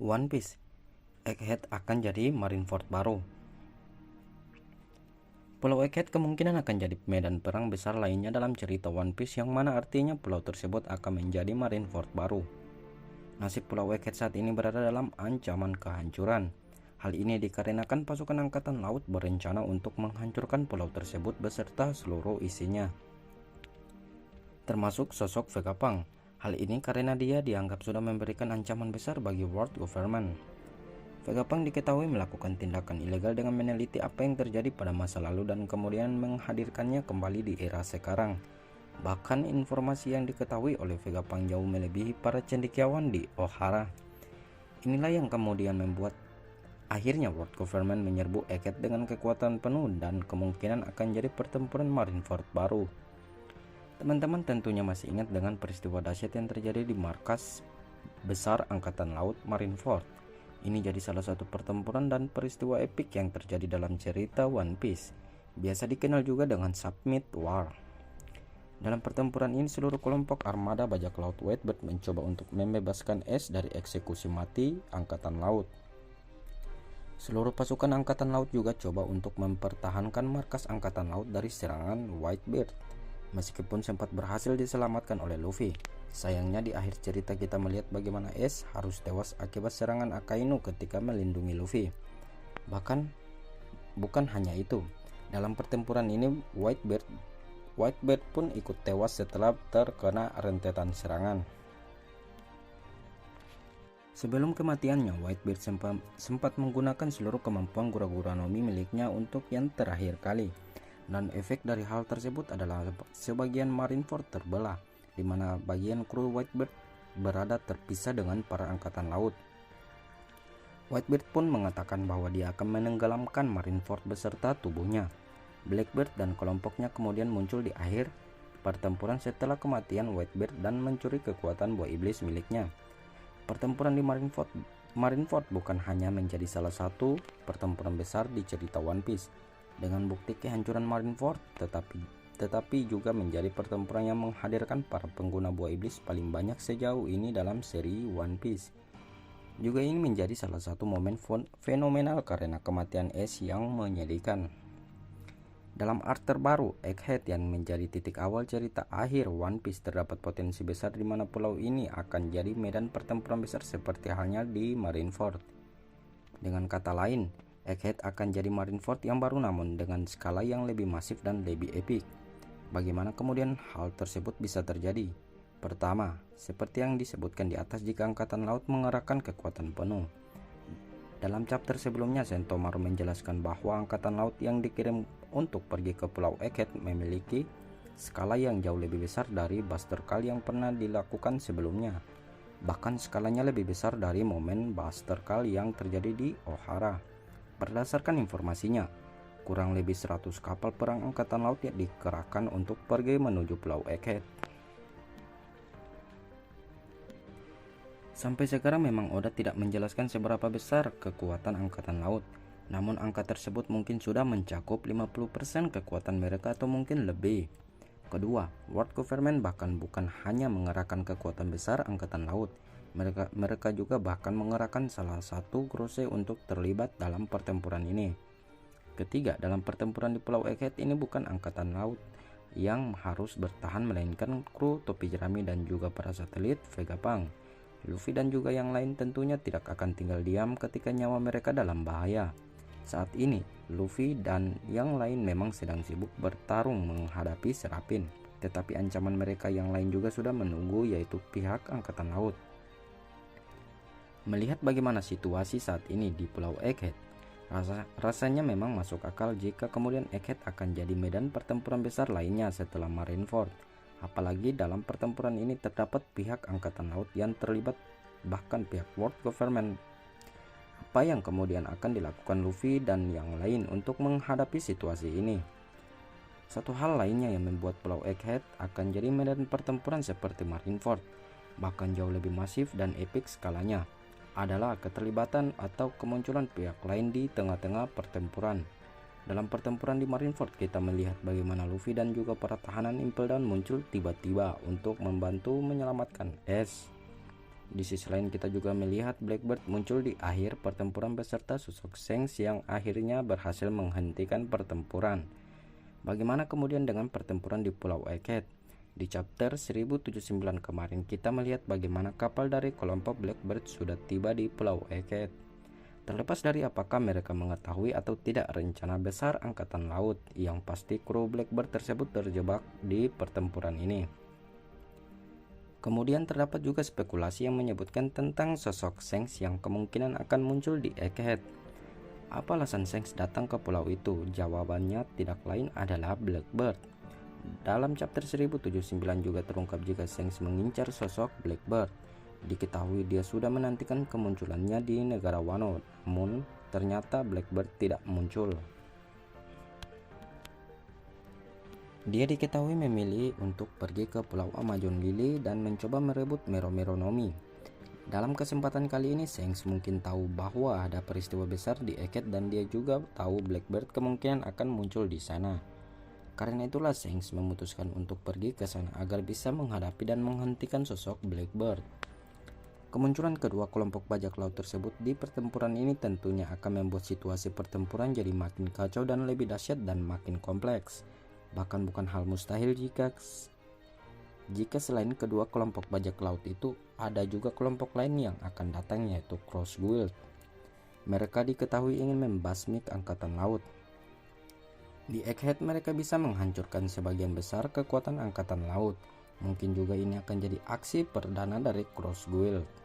One Piece, Egghead akan jadi Marineford baru. Pulau Egghead kemungkinan akan jadi medan perang besar lainnya dalam cerita One Piece, yang mana artinya pulau tersebut akan menjadi Marineford baru. Nasib Pulau Egghead saat ini berada dalam ancaman kehancuran. Hal ini dikarenakan pasukan angkatan laut berencana untuk menghancurkan pulau tersebut beserta seluruh isinya, termasuk sosok Vegapunk. Hal ini karena dia dianggap sudah memberikan ancaman besar bagi world government. Vegapunk diketahui melakukan tindakan ilegal dengan meneliti apa yang terjadi pada masa lalu dan kemudian menghadirkannya kembali di era sekarang. Bahkan informasi yang diketahui oleh Vegapunk jauh melebihi para cendekiawan di Ohara. Inilah yang kemudian membuat akhirnya world government menyerbu Egghead dengan kekuatan penuh dan kemungkinan akan jadi pertempuran Marineford baru. Teman-teman tentunya masih ingat dengan peristiwa dahsyat yang terjadi di markas besar Angkatan Laut Marineford. Ini jadi salah satu pertempuran dan peristiwa epik yang terjadi dalam cerita One Piece, biasa dikenal juga dengan Submit War. Dalam pertempuran ini seluruh kelompok armada bajak laut Whitebird mencoba untuk membebaskan Ace dari eksekusi mati Angkatan Laut. Seluruh pasukan Angkatan Laut juga coba untuk mempertahankan markas Angkatan Laut dari serangan Whitebird, meskipun sempat berhasil diselamatkan oleh Luffy. Sayangnya di akhir cerita kita melihat bagaimana Ace harus tewas akibat serangan Akainu ketika melindungi Luffy. Bahkan bukan hanya itu, dalam pertempuran ini Whitebird pun ikut tewas setelah terkena rentetan serangan. Sebelum kematiannya, Whitebird sempat menggunakan seluruh kemampuan Gura-Gura Nomi miliknya untuk yang terakhir kali. Dan efek dari hal tersebut adalah sebagian Marineford terbelah, di mana bagian kru Whitebird berada terpisah dengan para angkatan laut. Whitebird pun mengatakan bahwa dia akan menenggelamkan Marineford beserta tubuhnya. Blackbeard dan kelompoknya kemudian muncul di akhir pertempuran setelah kematian Whitebird dan mencuri kekuatan buah iblis miliknya. Pertempuran di Marineford bukan hanya menjadi salah satu pertempuran besar di cerita One Piece dengan bukti kehancuran Marineford, tetapi juga menjadi pertempuran yang menghadirkan para pengguna buah iblis paling banyak sejauh ini dalam seri One Piece. Juga ini menjadi salah satu momen fenomenal karena kematian Ace yang menyedihkan. Dalam arc terbaru Egghead yang menjadi titik awal cerita akhir One Piece, terdapat potensi besar di mana pulau ini akan jadi medan pertempuran besar seperti halnya di Marineford. Dengan kata lain, Egghead akan jadi Marineford yang baru namun dengan skala yang lebih masif dan lebih epik. Bagaimana kemudian hal tersebut bisa terjadi? Pertama, seperti yang disebutkan di atas, jika Angkatan Laut mengerahkan kekuatan penuh. Dalam chapter sebelumnya, Sentomaru menjelaskan bahwa Angkatan Laut yang dikirim untuk pergi ke Pulau Egghead memiliki skala yang jauh lebih besar dari Buster Call yang pernah dilakukan sebelumnya. Bahkan skalanya lebih besar dari momen Buster Call yang terjadi di Ohara. Berdasarkan informasinya, kurang lebih 100 kapal perang Angkatan Laut yang dikerahkan untuk pergi menuju Pulau Egghead. Sampai sekarang memang Oda tidak menjelaskan seberapa besar kekuatan Angkatan Laut, namun angka tersebut mungkin sudah mencakup 50% kekuatan mereka atau mungkin lebih. Kedua, World Government bahkan bukan hanya mengerahkan kekuatan besar Angkatan Laut, mereka juga bahkan mengerahkan salah satu Crusade untuk terlibat dalam pertempuran ini. Ketiga, dalam pertempuran di Pulau Egghead ini bukan Angkatan Laut yang harus bertahan, melainkan kru topi jerami dan juga para satelit Vegapunk. Luffy dan juga yang lain tentunya tidak akan tinggal diam ketika nyawa mereka dalam bahaya. Saat ini, Luffy dan yang lain memang sedang sibuk bertarung menghadapi Serapin, tetapi ancaman mereka yang lain juga sudah menunggu, yaitu pihak Angkatan Laut. Melihat bagaimana situasi saat ini di Pulau Egghead, rasanya memang masuk akal jika kemudian Egghead akan jadi medan pertempuran besar lainnya setelah Marineford. Apalagi dalam pertempuran ini terdapat pihak Angkatan Laut yang terlibat, bahkan pihak World Government. Apa yang kemudian akan dilakukan Luffy dan yang lain untuk menghadapi situasi ini? Satu hal lainnya yang membuat Pulau Egghead akan jadi medan pertempuran seperti Marineford, bahkan jauh lebih masif dan epik skalanya, adalah keterlibatan atau kemunculan pihak lain di tengah-tengah pertempuran. Dalam pertempuran di Marineford, kita melihat bagaimana Luffy dan juga para tahanan Impel Down muncul tiba-tiba untuk membantu menyelamatkan Ace. Di sisi lain, kita juga melihat Blackbeard muncul di akhir pertempuran beserta sosok Shanks yang akhirnya berhasil menghentikan pertempuran. Bagaimana kemudian dengan pertempuran di Pulau Egghead? Di chapter 1079 kemarin, kita melihat bagaimana kapal dari kelompok Blackbeard sudah tiba di Pulau Egghead. Terlepas dari apakah mereka mengetahui atau tidak rencana besar angkatan laut, yang pasti kru Blackbird tersebut terjebak di pertempuran ini. Kemudian terdapat juga spekulasi yang menyebutkan tentang sosok Shanks yang kemungkinan akan muncul di Egghead. Apa alasan Shanks datang ke pulau itu? Jawabannya tidak lain adalah Blackbird. Dalam chapter 1079 juga terungkap jika Shanks mengincar sosok Blackbird. Diketahui dia sudah menantikan kemunculannya di negara Wano, namun ternyata Blackbird tidak muncul. Dia diketahui memilih untuk pergi ke Pulau Amazon Lily dan mencoba merebut Mero Mero Nomi. Dalam kesempatan kali ini, Shanks mungkin tahu bahwa ada peristiwa besar di Egghead dan dia juga tahu Blackbird kemungkinan akan muncul di sana. Karena itulah Shanks memutuskan untuk pergi ke sana agar bisa menghadapi dan menghentikan sosok Blackbird. Kemunculan kedua kelompok bajak laut tersebut di pertempuran ini tentunya akan membuat situasi pertempuran jadi makin kacau dan lebih dahsyat dan makin kompleks. Bahkan bukan hal mustahil jika selain kedua kelompok bajak laut itu ada juga kelompok lain yang akan datang, yaitu Cross Guild. Mereka diketahui ingin membasmi angkatan laut. Di Egghead mereka bisa menghancurkan sebagian besar kekuatan angkatan laut. Mungkin juga ini akan jadi aksi perdana dari Cross Guild.